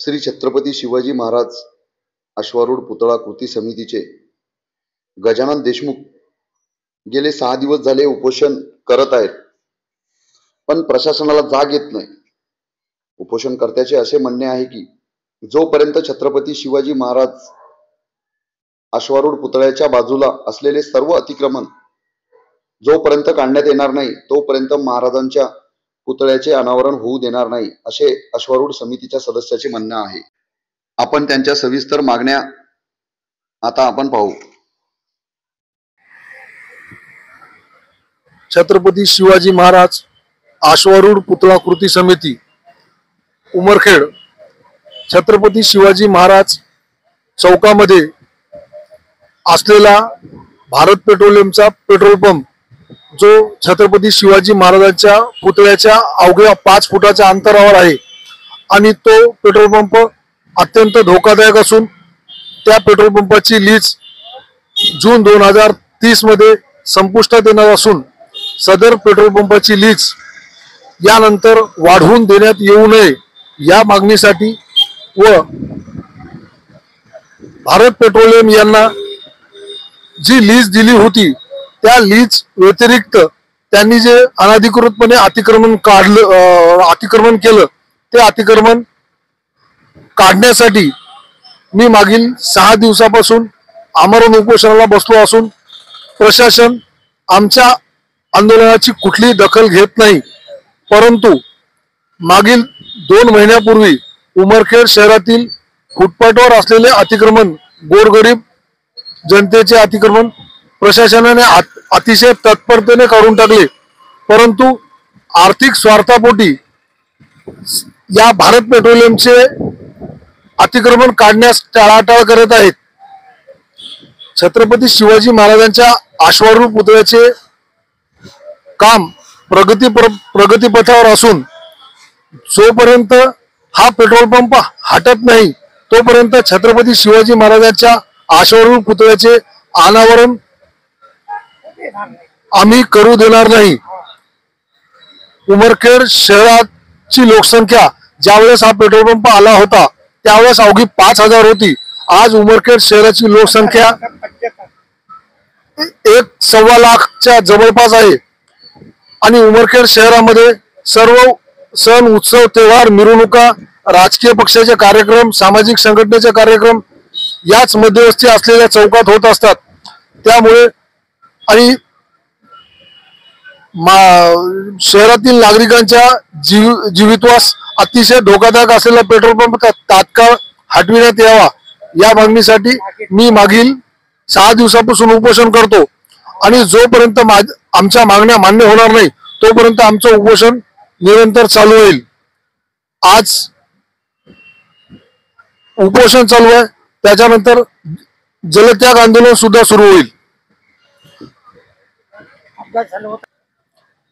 श्री छत्रपती शिवाजी महाराज अश्वारूढ पुतळा कृती समितीचे गजानन देशमुख गेले 6 दिवस झाले उपोषण करत आहेत, पण प्रशासनाला जाग येत नाही। उपोषणकर्त्याचे असे म्हणणे आहे की जोपर्यंत छत्रपती शिवाजी महाराज अश्वारूढ पुतळ्याच्या बाजूला असलेले सर्व अतिक्रमण जोपर्यंत काढण्यात येणार नाही तोपर्यंत महाराजांच्या पुतळ्याचे अनावरण होऊ देणार नाही, असे अश्वारूढ समितीच्या सदस्याचे म्हणणे आहे। आपण त्यांच्या सविस्तर मागण्या आता आपण पाहू। छत्रपती शिवाजी महाराज अश्वारूढ पुतळा कृती समिती उमरखेड। छत्रपती शिवाजी महाराज चौकामध्ये असलेला भारत पेट्रोलियमचा पेट्रोल पंप जो छत्रपती शिवाजी महाराजांच्या पुतळ्याच्या अवघ्या 5 फुटाच्या अंतरावर आहे आणि तो पेट्रोल पंप अत्यंत धोकादायक असून त्या पेट्रोल पंपाची लीज जून 2030 मध्ये संपुष्टात येणार असून सदर पेट्रोल पंपाची लीज यानंतर वाढवून देण्यात येऊ नये या मागणीसाठी व भारत पेट्रोलियम यांना जी लीज दिली होती त्या लीज व्यतिरिक्त त्यांनी जे अनधिकृतपणे अतिक्रमण केलं ते अतिक्रमण काढण्यासाठी मी मागील 6 दिवसापासून आमरण उपोषणाला बसलो असून प्रशासन आमच्या आंदोलनाची कुठली दखल घेत नाही। परंतु मागील 2 महिन्यापूर्वी उमरखेड शहरातील फुटपाथवर असलेले अतिक्रमण, गोरगरीब जनतेचे अतिक्रमण प्रशासनाने अतिशय तत्परतेने काढून टाकले, परंतु आर्थिक स्वार्थापोटी या भारत पेट्रोलियमचे अतिक्रमण काढण्यास टाळाटाळ करत आहेत। छत्रपती शिवाजी महाराजांच्या अश्वारूढ पुतळ्याचे काम प्रगतीपथावर असून जोपर्यंत हा पेट्रोल पंप हटत नाही तोपर्यंत छत्रपती शिवाजी महाराजांच्या अश्वारूढ पुतळ्याचे अनावरण आम्ही करू देणार नाही। उमरखेड शहराची लोकसंख्या ज्यावेळेस हा पेट्रोल पंप आला होता त्यावेळेस अवघी 5000 होती। आज उमरखेड शहराची लोकसंख्या 1.25 लाखच्या जवळपास आहे आणि उमरखेड शहरामध्ये सर्व सण उत्सव त्योहार मिरवणुका राजकीय पक्षाचे कार्यक्रम सामाजिक संघटनेचे कार्यक्रम याच मध्यवस्थी असलेल्या चौकात होत असतात। त्यामुळे आणि शहरातील नागरिकांच्या जीवितवास अतिशय धोकादायक असलेला पेट्रोल पंप तात्काळ हटविण्यात यावा या मागणीसाठी मी मागील 6 दिवसापासून उपोषण करतो आणि जोपर्यंत आमच्या मागण्या मान्य होणार नाही तोपर्यंत आमचं उपोषण निरंतर चालू होईल। आज उपोषण चालू आहे, त्याच्यानंतर जलत्याग आंदोलन सुद्धा सुरू होईल।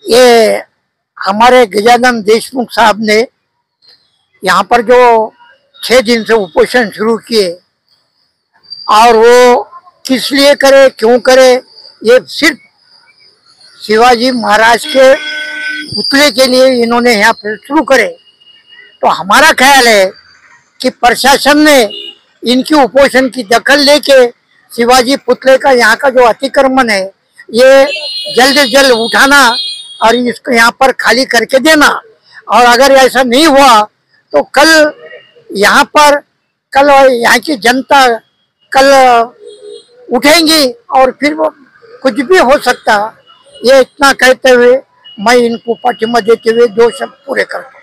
ये हमारे गजानन देशमुख साहब ने यहाँ पर जो 6 दिन से उपोषण शुरू किए और वो किस लिए करे क्यों करे, ये सिर्फ शिवाजी महाराज के पुतले के लिए इन्होंने यहाँ पर शुरू करे। तो हमारा ख्याल है कि प्रशासन ने इनकी उपोषण की दखल लेके शिवाजी पुतले का यहाँ का जो अतिक्रमण है ये जल्द से जल्द उठाना और इसको यहाँ पर खाली करके देना। और अगर ऐसा नहीं हुआ तो कल यहाँ की जनता कल उठेंगी और फिर वो कुछ भी हो सकता। ये इतना कहते हुए मैं इनको पाठिंबा देते हुए 2 शब्द पूरे करता हूँ।